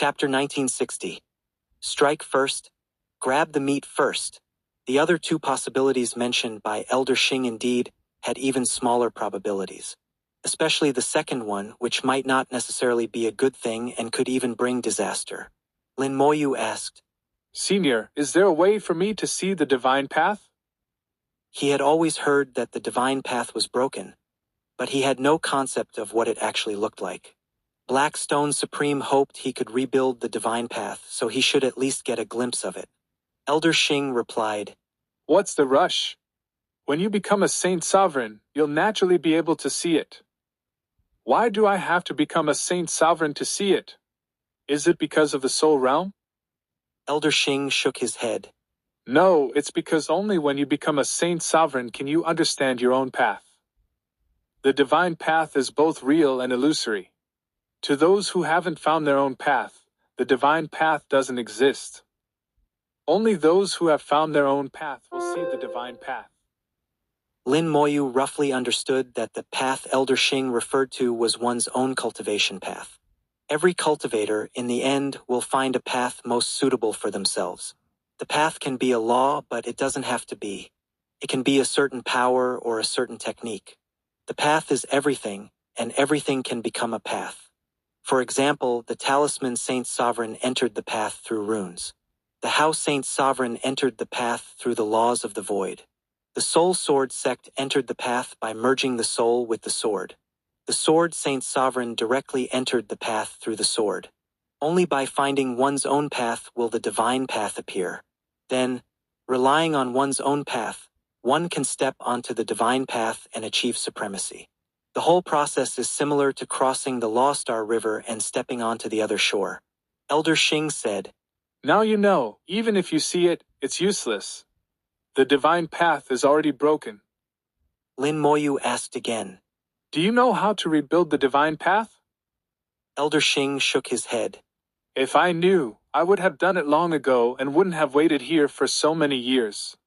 Chapter 1960. Strike first, grab the meat first. The other two possibilities mentioned by Elder Xing indeed had even smaller probabilities. Especially the second one, which might not necessarily be a good thing and could even bring disaster. Lin Moyu asked, Senior, is there a way for me to see the divine path? He had always heard that the divine path was broken, but he had no concept of what it actually looked like. Blackstone Supreme hoped he could rebuild the divine path, so he should at least get a glimpse of it. Elder Xing replied, What's the rush? When you become a Saint Sovereign, you'll naturally be able to see it. Why do I have to become a Saint Sovereign to see it? Is it because of the Soul Realm? Elder Xing shook his head. No, it's because only when you become a Saint Sovereign can you understand your own path. The divine path is both real and illusory. To those who haven't found their own path, the divine path doesn't exist. Only those who have found their own path will see the divine path. Lin Moyu roughly understood that the path Elder Xing referred to was one's own cultivation path. Every cultivator, in the end, will find a path most suitable for themselves. The path can be a law, but it doesn't have to be. It can be a certain power or a certain technique. The path is everything, and everything can become a path. For example, the Talisman Saint Sovereign entered the path through runes. The House Saint Sovereign entered the path through the laws of the void. The Soul Sword sect entered the path by merging the soul with the sword. The Sword Saint Sovereign directly entered the path through the sword. Only by finding one's own path will the divine path appear. Then, relying on one's own path, one can step onto the divine path and achieve supremacy. The whole process is similar to crossing the Lost Star River and stepping onto the other shore. Elder Xing said, Now you know, even if you see it, it's useless. The divine path is already broken. Lin Moyu asked again, Do you know how to rebuild the divine path? Elder Xing shook his head. If I knew, I would have done it long ago and wouldn't have waited here for so many years.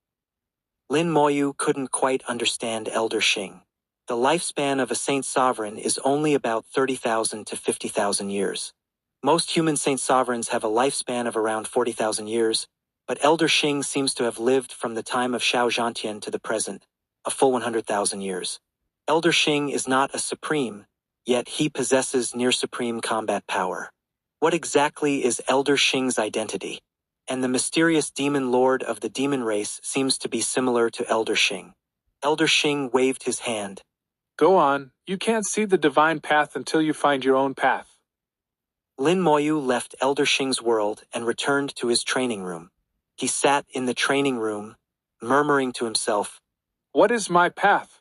Lin Moyu couldn't quite understand Elder Xing. The lifespan of a Saint Sovereign is only about 30,000 to 50,000 years. Most human Saint Sovereigns have a lifespan of around 40,000 years, but Elder Xing seems to have lived from the time of Xiao Zhantian to the present, a full 100,000 years. Elder Xing is not a supreme, yet he possesses near-supreme combat power. What exactly is Elder Xing's identity? And the mysterious demon lord of the demon race seems to be similar to Elder Xing. Elder Xing waved his hand. Go on, you can't see the divine path until you find your own path. Lin Moyu left Elder Xing's world and returned to his training room. He sat in the training room, murmuring to himself, What is my path?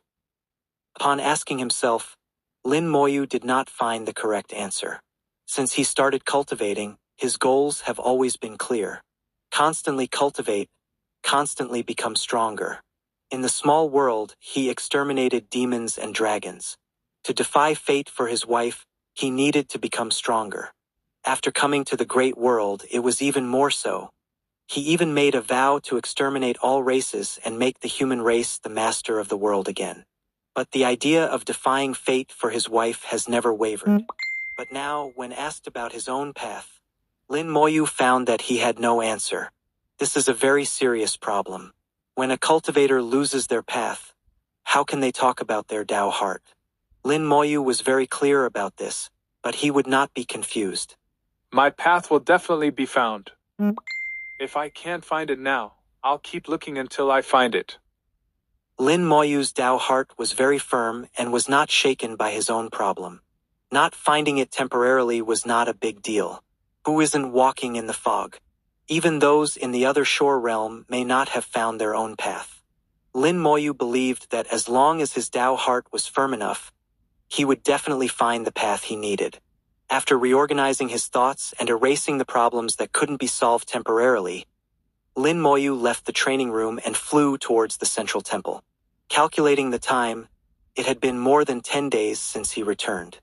Upon asking himself, Lin Moyu did not find the correct answer. Since he started cultivating, his goals have always been clear. Constantly cultivate, constantly become stronger. In the small world, he exterminated demons and dragons. To defy fate for his wife, he needed to become stronger. After coming to the great world, it was even more so. He even made a vow to exterminate all races and make the human race the master of the world again. But the idea of defying fate for his wife has never wavered. But now, when asked about his own path, Lin Moyu found that he had no answer. This is a very serious problem. When a cultivator loses their path, how can they talk about their Tao heart? Lin Moyu was very clear about this, but he would not be confused. My path will definitely be found. If I can't find it now, I'll keep looking until I find it. Lin Moyu's Tao heart was very firm and was not shaken by his own problem. Not finding it temporarily was not a big deal. Who isn't walking in the fog? Even those in the other shore realm may not have found their own path. Lin Moyu believed that as long as his Tao heart was firm enough, he would definitely find the path he needed. After reorganizing his thoughts and erasing the problems that couldn't be solved temporarily, Lin Moyu left the training room and flew towards the central temple. Calculating the time, it had been more than 10 days since he returned.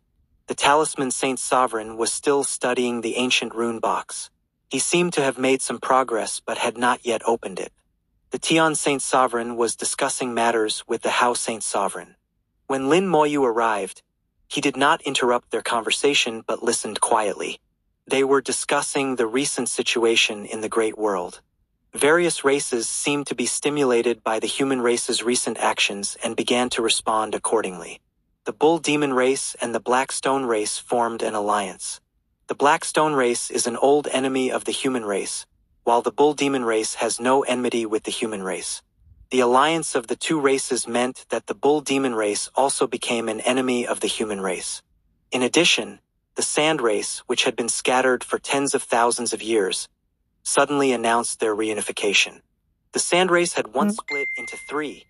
The Talisman Saint Sovereign was still studying the ancient rune box. He seemed to have made some progress but had not yet opened it. The Tian Saint Sovereign was discussing matters with the Hao Saint Sovereign. When Lin Moyu arrived, he did not interrupt their conversation but listened quietly. They were discussing the recent situation in the Great World. Various races seemed to be stimulated by the human race's recent actions and began to respond accordingly. The Bull Demon race and the Black Stone race formed an alliance. The Black Stone race is an old enemy of the human race, while the Bull Demon race has no enmity with the human race. The alliance of the two races meant that the Bull Demon race also became an enemy of the human race. In addition, the Sand race, which had been scattered for tens of thousands of years, suddenly announced their reunification. The Sand race had once split into three: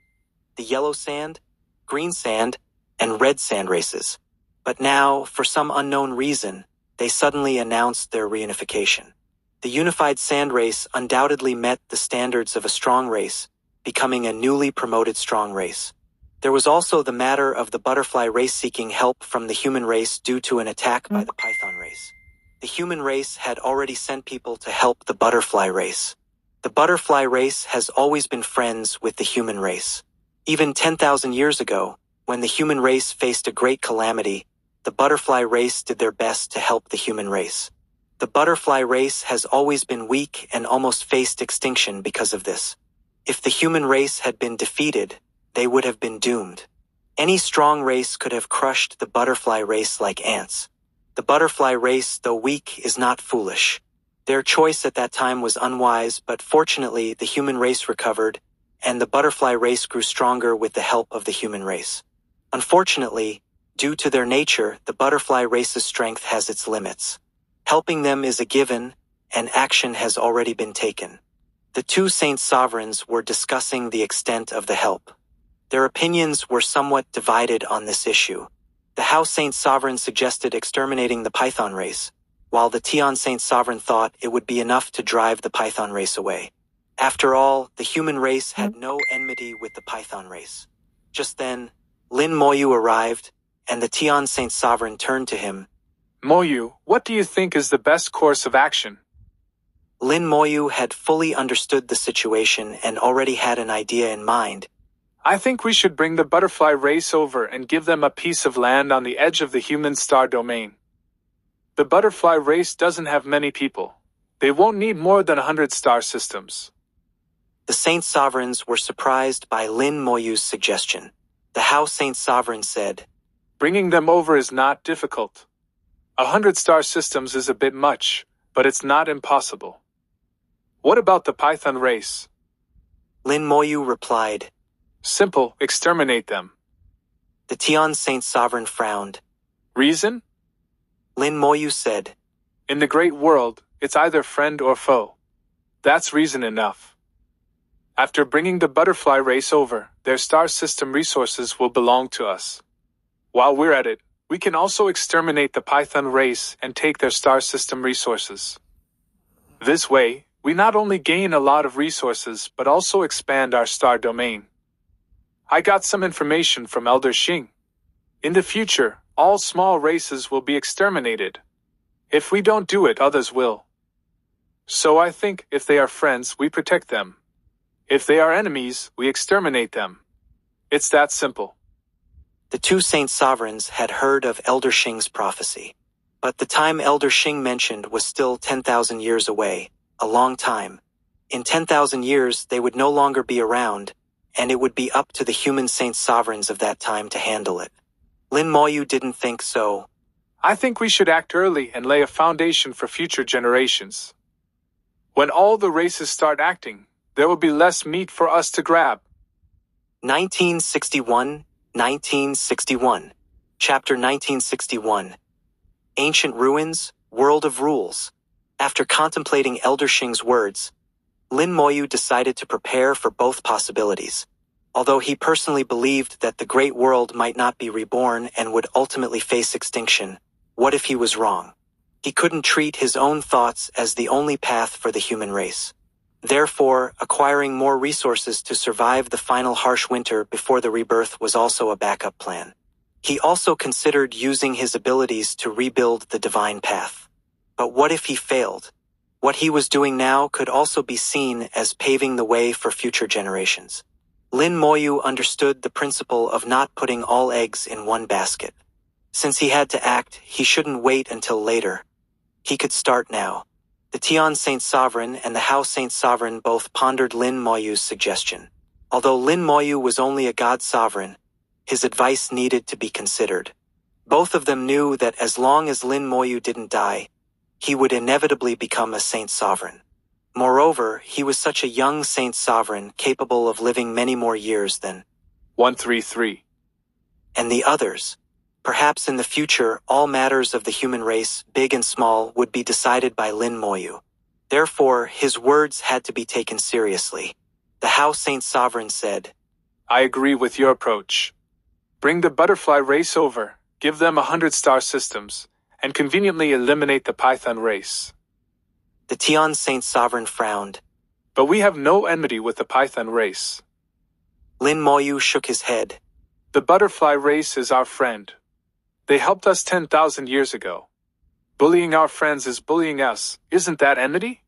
the Yellow Sand, Green Sand, and Red Sand races. But now, for some unknown reason, they suddenly announced their reunification. The unified Sand race undoubtedly met the standards of a strong race, becoming a newly promoted strong race. There was also the matter of the Butterfly race seeking help from the human race due to an attack by the Python race. The human race had already sent people to help the Butterfly race. The Butterfly race has always been friends with the human race. Even 10,000 years ago, when the human race faced a great calamity, the Butterfly race did their best to help the human race. The Butterfly race has always been weak and almost faced extinction because of this. If the human race had been defeated, they would have been doomed. Any strong race could have crushed the Butterfly race like ants. The Butterfly race, though weak, is not foolish. Their choice at that time was unwise, but fortunately the human race recovered, and the Butterfly race grew stronger with the help of the human race. Unfortunately, due to their nature, the Butterfly race's strength has its limits. Helping them is a given, and action has already been taken. The two Saint Sovereigns were discussing the extent of the help. Their opinions were somewhat divided on this issue. The Hao Saint Sovereign suggested exterminating the Python race, while the Tian Saint Sovereign thought it would be enough to drive the Python race away. After all, the human race had no enmity with the Python race. Just then, Lin Moyu arrived, and the Tian Saint Sovereign turned to him. Moyu, what do you think is the best course of action? Lin Moyu had fully understood the situation and already had an idea in mind. I think we should bring the Butterfly race over and give them a piece of land on the edge of the human star domain. The Butterfly race doesn't have many people. They won't need more than 100 star systems. The Saint Sovereigns were surprised by Lin Moyu's suggestion. The Hao Saint Sovereign said, Bringing them over is not difficult. 100 star systems is a bit much, but it's not impossible. What about the Python race? Lin Moyu replied, Simple, exterminate them. The Tian Saint Sovereign frowned. Reason? Lin Moyu said, In the great world, it's either friend or foe. That's reason enough. After bringing the Butterfly race over, their star system resources will belong to us. While we're at it, we can also exterminate the Python race and take their star system resources. This way, we not only gain a lot of resources but also expand our star domain. I got some information from Elder Xing. In the future, all small races will be exterminated. If we don't do it, others will. So I think if they are friends, we protect them. If they are enemies, we exterminate them. It's that simple. The two Saint Sovereigns had heard of Elder Xing's prophecy. But the time Elder Xing mentioned was still 10,000 years away, a long time. In 10,000 years, they would no longer be around, and it would be up to the human Saint Sovereigns of that time to handle it. Lin Moyu didn't think so. I think we should act early and lay a foundation for future generations. When all the races start acting, there will be less meat for us to grab. 1961, Chapter 1961. Ancient Ruins, World of Rules. After contemplating Elder Xing's words, Lin Moyu decided to prepare for both possibilities. Although he personally believed that the Great World might not be reborn and would ultimately face extinction, what if he was wrong? He couldn't treat his own thoughts as the only path for the human race. Therefore, acquiring more resources to survive the final harsh winter before the rebirth was also a backup plan. He also considered using his abilities to rebuild the divine path. But what if he failed? What he was doing now could also be seen as paving the way for future generations. Lin Moyu understood the principle of not putting all eggs in one basket. Since he had to act, he shouldn't wait until later. He could start now. The Tian Saint Sovereign and the Hao Saint Sovereign both pondered Lin Moyu's suggestion. Although Lin Moyu was only a god sovereign, his advice needed to be considered. Both of them knew that as long as Lin Moyu didn't die, he would inevitably become a saint sovereign. Moreover, he was such a young saint sovereign capable of living many more years than 133. And the others. Perhaps in the future, all matters of the human race, big and small, would be decided by Lin Moyu. Therefore, his words had to be taken seriously. The Hao Saint Sovereign said, I agree with your approach. Bring the butterfly race over, give them 100 star systems, and conveniently eliminate the Python race. The Tian Saint Sovereign frowned. But we have no enmity with the Python race. Lin Moyu shook his head. The butterfly race is our friend. They helped us 10,000 years ago. Bullying our friends is bullying us, isn't that enmity?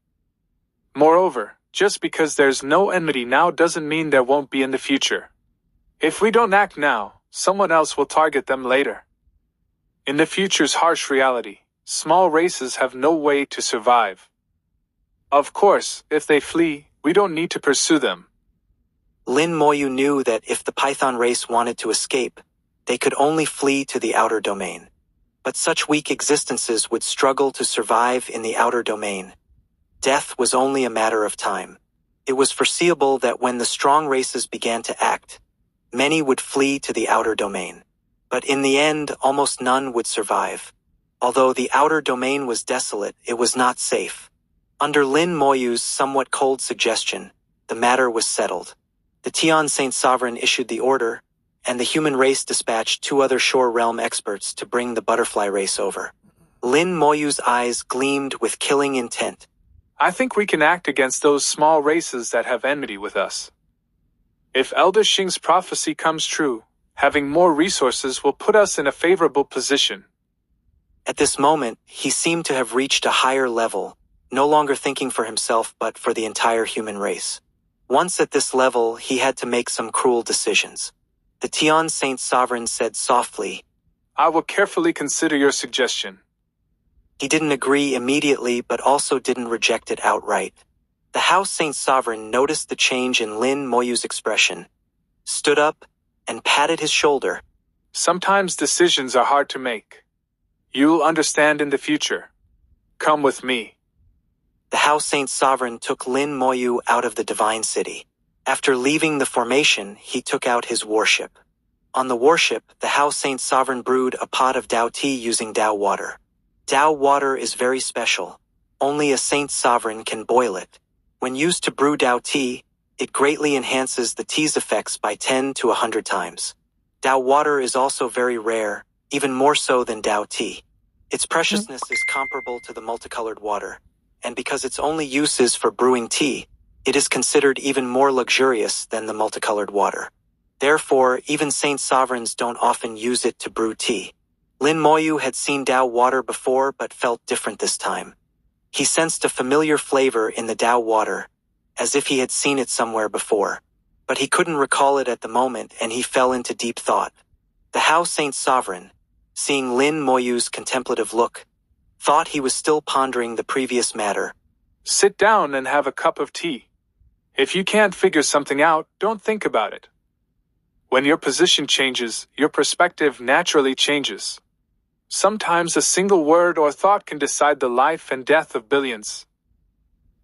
Moreover, just because there's no enmity now doesn't mean there won't be in the future. If we don't act now, someone else will target them later. In the future's harsh reality, small races have no way to survive. Of course, if they flee, we don't need to pursue them. Lin Moyu knew that if the Python race wanted to escape, they could only flee to the outer domain. But such weak existences would struggle to survive in the outer domain. Death was only a matter of time. It was foreseeable that when the strong races began to act, many would flee to the outer domain. But in the end, almost none would survive. Although the outer domain was desolate, it was not safe. Under Lin Moyu's somewhat cold suggestion, the matter was settled. The Tian Saint Sovereign issued the order, and the human race dispatched 2 other shore realm experts to bring the butterfly race over. Lin Moyu's eyes gleamed with killing intent. I think we can act against those small races that have enmity with us. If Elder Xing's prophecy comes true, having more resources will put us in a favorable position. At this moment, he seemed to have reached a higher level, no longer thinking for himself but for the entire human race. Once at this level, he had to make some cruel decisions. The Tian Saint Sovereign said softly, I will carefully consider your suggestion. He didn't agree immediately but also didn't reject it outright. The Hao Saint Sovereign noticed the change in Lin Moyu's expression, stood up, and patted his shoulder. Sometimes decisions are hard to make. You'll understand in the future. Come with me. The Hao Saint Sovereign took Lin Moyu out of the Divine City. After leaving the formation, he took out his warship. On the warship, the Hao Saint Sovereign brewed a pot of Dao tea using Dao water. Dao water is very special. Only a Saint Sovereign can boil it. When used to brew Dao tea, it greatly enhances the tea's effects by 10 to 100 times. Dao water is also very rare, even more so than Dao tea. Its preciousness is comparable to the multicolored water, and because its only use is for brewing tea, it is considered even more luxurious than the multicolored water. Therefore, even Saint Sovereigns don't often use it to brew tea. Lin Moyu had seen Dao water before but felt different this time. He sensed a familiar flavor in the Dao water, as if he had seen it somewhere before. But he couldn't recall it at the moment and he fell into deep thought. The Hao Saint Sovereign, seeing Lin Moyu's contemplative look, thought he was still pondering the previous matter. Sit down and have a cup of tea. If you can't figure something out, don't think about it. When your position changes, your perspective naturally changes. Sometimes a single word or thought can decide the life and death of billions.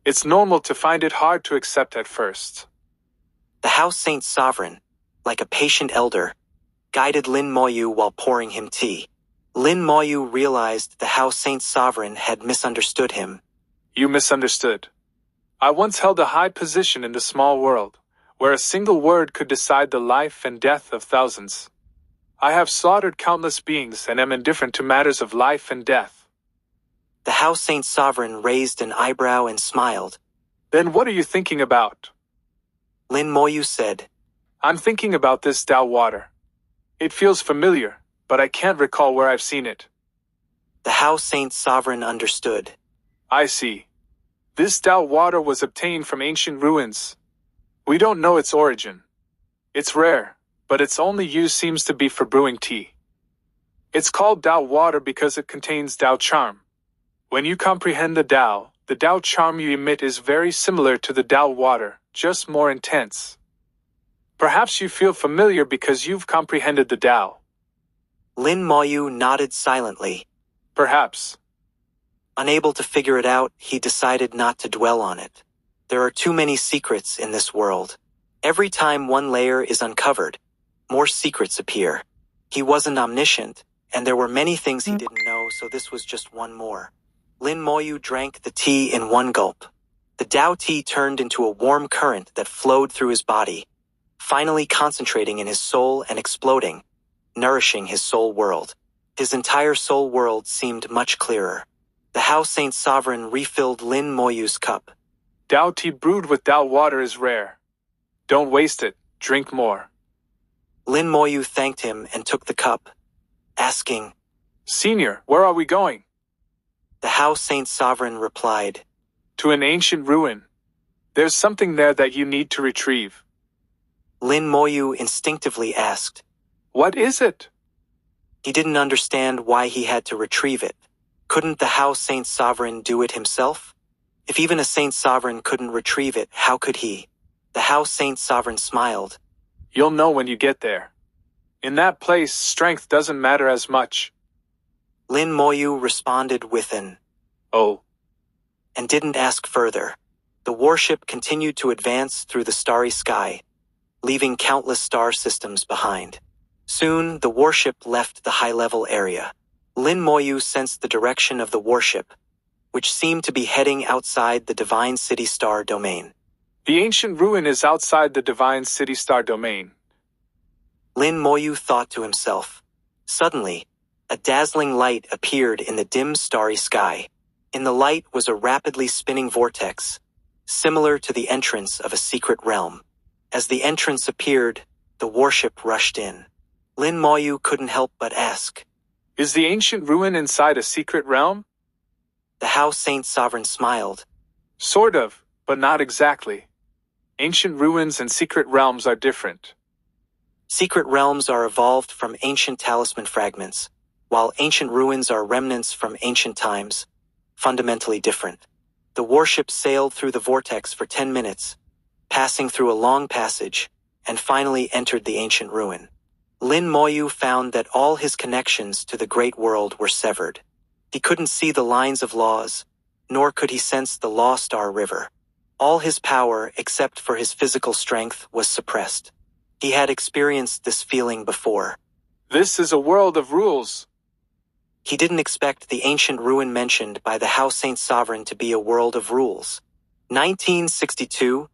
It's normal to find it hard to accept at first. The Hao Saint Sovereign, like a patient elder, guided Lin Moyu while pouring him tea. Lin Moyu realized the Hao Saint Sovereign had misunderstood him. You misunderstood. I once held a high position in the small world, where a single word could decide the life and death of thousands. I have slaughtered countless beings and am indifferent to matters of life and death. The Hao Saint Sovereign raised an eyebrow and smiled. Then what are you thinking about? Lin Moyu said, I'm thinking about this Dao water. It feels familiar, but I can't recall where I've seen it. The Hao Saint Sovereign understood. I see. This Dao water was obtained from ancient ruins. We don't know its origin. It's rare, but its only use seems to be for brewing tea. It's called Dao water because it contains Dao charm. When you comprehend the Tao charm you emit is very similar to the Tao water, just more intense. Perhaps you feel familiar because you've comprehended the Tao. Lin Moyu nodded silently. Perhaps. Unable to figure it out, he decided not to dwell on it. There are too many secrets in this world. Every time one layer is uncovered, more secrets appear. He wasn't omniscient, and there were many things he didn't know, so this was just one more. Lin Moyu drank the tea in one gulp. The Tao tea turned into a warm current that flowed through his body, finally concentrating in his soul and exploding, nourishing his soul world. His entire soul world seemed much clearer. The Hao Saint Sovereign refilled Lin Moyu's cup. Tao tea brewed with Tao water is rare. Don't waste it, drink more. Lin Moyu thanked him and took the cup, asking, Senior, where are we going? The Hao Saint Sovereign replied, To an ancient ruin. There's something there that you need to retrieve. Lin Moyu instinctively asked, What is it? He didn't understand why he had to retrieve it. Couldn't the Hao Saint Sovereign do it himself? If even a Saint Sovereign couldn't retrieve it, how could he? The Hao Saint Sovereign smiled. You'll know when you get there. In that place, strength doesn't matter as much. Lin Moyu responded with an Oh. And didn't ask further. The warship continued to advance through the starry sky, leaving countless star systems behind. Soon, the warship left the high-level area. Lin Moyu sensed the direction of the warship, which seemed to be heading outside the Divine City Star domain. The ancient ruin is outside the Divine City Star domain. Lin Moyu thought to himself. Suddenly, a dazzling light appeared in the dim starry sky. In the light was a rapidly spinning vortex, similar to the entrance of a secret realm. As the entrance appeared, the warship rushed in. Lin Moyu couldn't help but ask, Is the ancient ruin inside a secret realm? The Hao Saint Sovereign smiled. Sort of, but not exactly. Ancient ruins and secret realms are different. Secret realms are evolved from ancient talisman fragments, while ancient ruins are remnants from ancient times, fundamentally different. The warship sailed through the vortex for 10 minutes, passing through a long passage, and finally entered the ancient ruin. Lin Moyu found that all his connections to the great world were severed. He couldn't see the lines of laws, nor could he sense the Law Star River. All his power, except for his physical strength, was suppressed. He had experienced this feeling before. This is a world of rules. He didn't expect the ancient ruin mentioned by the Hao Saint Sovereign to be a world of rules. 1962,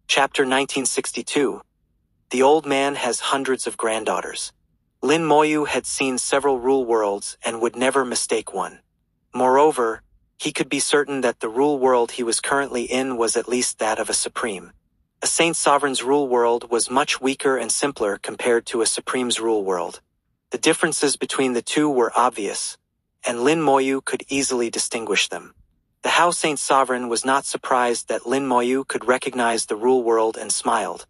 Chapter 1962. The old man has hundreds of granddaughters. Lin Moyu had seen several rule worlds and would never mistake one. Moreover, he could be certain that the rule world he was currently in was at least that of a supreme. A Saint Sovereign's rule world was much weaker and simpler compared to a supreme's rule world. The differences between the two were obvious, and Lin Moyu could easily distinguish them. The Hao Saint Sovereign was not surprised that Lin Moyu could recognize the rule world and smiled,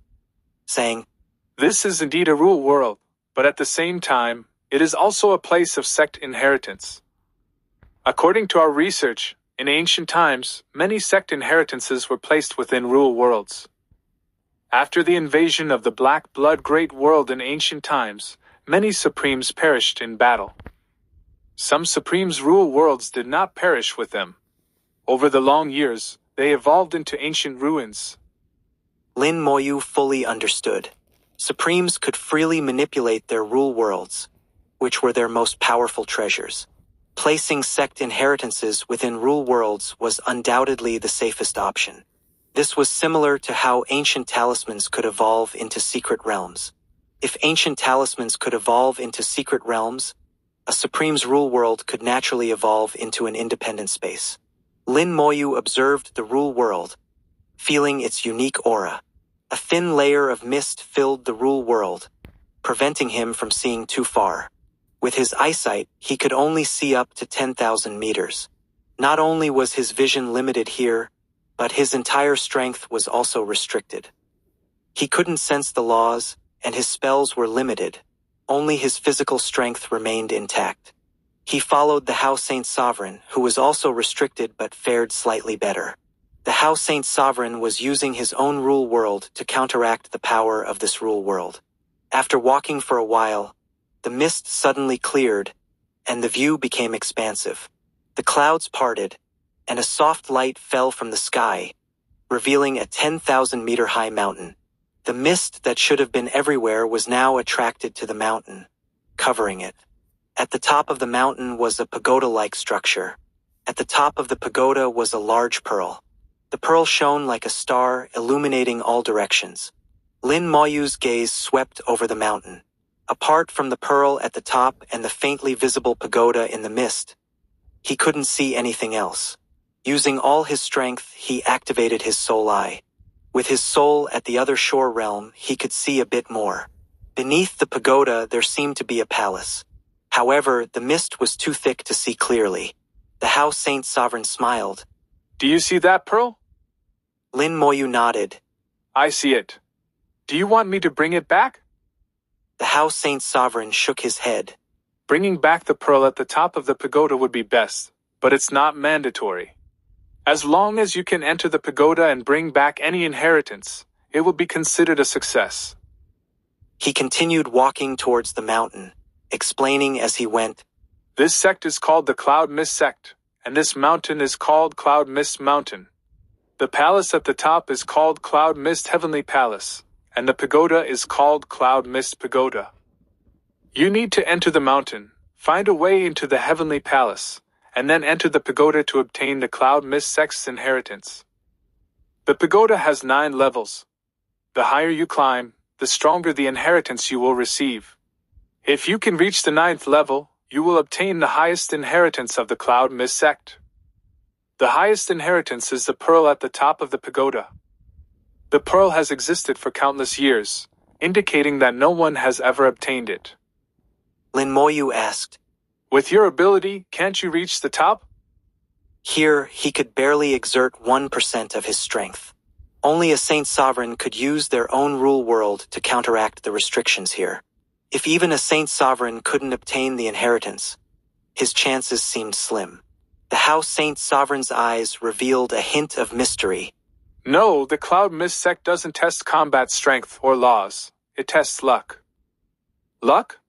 saying, This is indeed a rule world, but at the same time, it is also a place of sect inheritance. According to our research, in ancient times, many sect inheritances were placed within rule worlds. After the invasion of the Black Blood Great World in ancient times, many supremes perished in battle. Some supremes' rule worlds did not perish with them. Over the long years, they evolved into ancient ruins. Lin Moyu fully understood. Supremes could freely manipulate their rule worlds, which were their most powerful treasures. Placing sect inheritances within rule worlds was undoubtedly the safest option. This was similar to how ancient talismans could evolve into secret realms. If ancient talismans could evolve into secret realms, a supreme's rule world could naturally evolve into an independent space. Lin Moyu observed the rule world, feeling its unique aura. A thin layer of mist filled the rule world, preventing him from seeing too far. With his eyesight, he could only see up to 10,000 meters. Not only was his vision limited here, but his entire strength was also restricted. He couldn't sense the laws, and his spells were limited. Only his physical strength remained intact. He followed the House Saint Sovereign, who was also restricted but fared slightly better. The House Saint Sovereign was using his own rule world to counteract the power of this rule world. After walking for a while, the mist suddenly cleared, and the view became expansive. The clouds parted, and a soft light fell from the sky, revealing a 10,000-meter-high mountain. The mist that should have been everywhere was now attracted to the mountain, covering it. At the top of the mountain was a pagoda-like structure. At the top of the pagoda was a large pearl. The pearl shone like a star, illuminating all directions. Lin Moyu's gaze swept over the mountain. Apart from the pearl at the top and the faintly visible pagoda in the mist, he couldn't see anything else. Using all his strength, he activated his soul eye. With his soul at the other shore realm, he could see a bit more. Beneath the pagoda, there seemed to be a palace. However, the mist was too thick to see clearly. The House Saint Sovereign smiled. Do you see that pearl? Lin Moyu nodded. I see it. Do you want me to bring it back? The House Saint Sovereign shook his head. Bringing back the pearl at the top of the pagoda would be best, but it's not mandatory. As long as you can enter the pagoda and bring back any inheritance, it will be considered a success. He continued walking towards the mountain, explaining as he went. This sect is called the Cloud Mist Sect, and this mountain is called Cloud Mist Mountain. The palace at the top is called Cloud Mist Heavenly Palace, and the pagoda is called Cloud Mist Pagoda. You need to enter the mountain, find a way into the Heavenly Palace, and then enter the pagoda to obtain the Cloud Mist Sect's inheritance. The pagoda has 9 levels. The higher you climb, the stronger the inheritance you will receive. If you can reach the 9th level, you will obtain the highest inheritance of the Cloud Mist Sect. The highest inheritance is the pearl at the top of the pagoda. The pearl has existed for countless years, indicating that no one has ever obtained it. Lin Moyu asked. With your ability, can't you reach the top? Here, he could barely exert 1% of his strength. Only a Saint Sovereign could use their own rule world to counteract the restrictions here. If even a Saint Sovereign couldn't obtain the inheritance, his chances seemed slim. The House Saint Sovereign's eyes revealed a hint of mystery. No, the Cloud Mist Sect doesn't test combat strength or laws. It tests luck. Luck?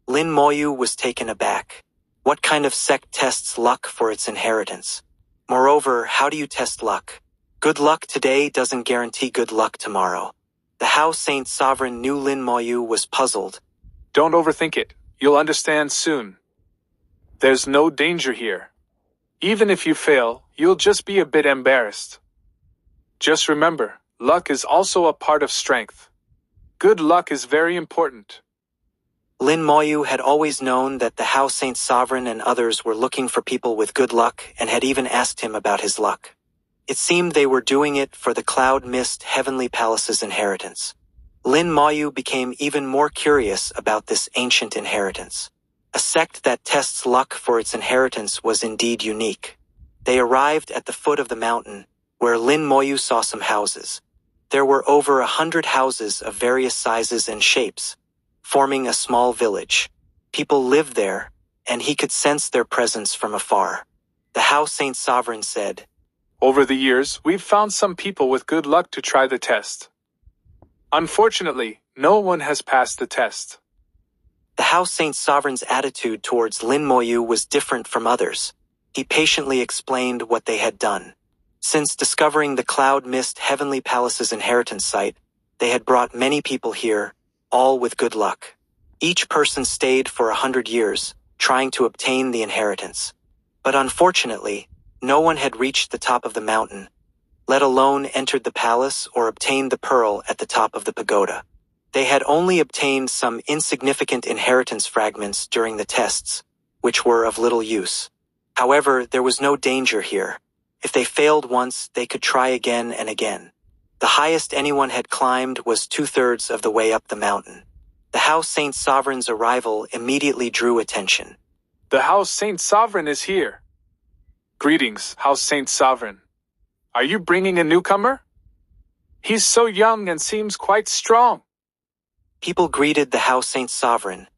Lin Moyu was taken aback. What kind of sect tests luck for its inheritance? Moreover, how do you test luck? Good luck today doesn't guarantee good luck tomorrow. The House Saint Sovereign knew Lin Moyu was puzzled. Don't overthink it. You'll understand soon. There's no danger here. Even if you fail, you'll just be a bit embarrassed. Just remember, luck is also a part of strength. Good luck is very important. Lin Moyu had always known that the House Saint Sovereign and others were looking for people with good luck and had even asked him about his luck. It seemed they were doing it for the Cloud Mist Heavenly Palace's inheritance. Lin Moyu became even more curious about this ancient inheritance. A sect that tests luck for its inheritance was indeed unique. They arrived at the foot of the mountain, where Lin Moyu saw some houses. There were over 100 houses of various sizes and shapes, forming a small village. People lived there, and he could sense their presence from afar. The House Saint Sovereign said, Over the years, we've found some people with good luck to try the test. Unfortunately, no one has passed the test. The House Saint Sovereign's attitude towards Lin Moyu was different from others. He patiently explained what they had done. Since discovering the Cloud Mist Heavenly Palace's inheritance site, they had brought many people here, all with good luck. Each person stayed for 100 years, trying to obtain the inheritance. But unfortunately, no one had reached the top of the mountain, let alone entered the palace or obtained the pearl at the top of the pagoda. They had only obtained some insignificant inheritance fragments during the tests, which were of little use. However, there was no danger here. If they failed once, they could try again and again. The highest anyone had climbed was 2/3 of the way up the mountain. The House Saint Sovereign's arrival immediately drew attention. The House Saint Sovereign is here. Greetings, House Saint Sovereign. Are you bringing a newcomer? He's so young and seems quite strong. People greeted the House Saint Sovereign,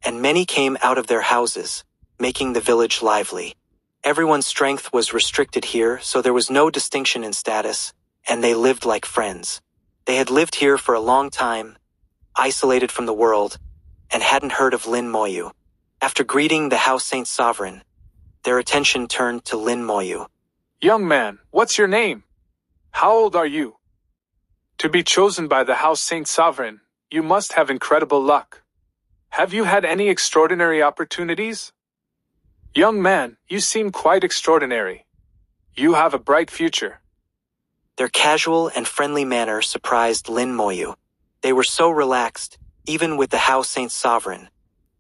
and many came out of their houses, making the village lively. Everyone's strength was restricted here, so there was no distinction in status, and they lived like friends. They had lived here for a long time, isolated from the world, and hadn't heard of Lin Moyu. After greeting the House Saint Sovereign, their attention turned to Lin Moyu. Young man, what's your name? How old are you? To be chosen by the House Saint Sovereign, you must have incredible luck. Have you had any extraordinary opportunities? Young man, you seem quite extraordinary. You have a bright future. Their casual and friendly manner surprised Lin Moyu. They were so relaxed, even with the House Saint Sovereign,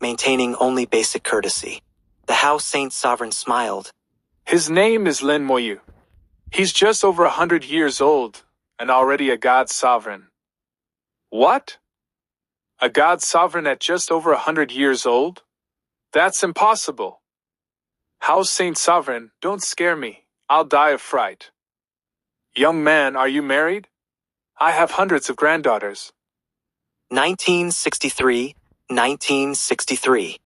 maintaining only basic courtesy. The House Saint Sovereign smiled. His name is Lin Moyu. He's just over 100 years old, and already a god sovereign. What? A god sovereign at just over 100 years old? That's impossible. House Saint Sovereign, don't scare me. I'll die of fright. Young man, are you married? I have hundreds of granddaughters. 1963, 1963.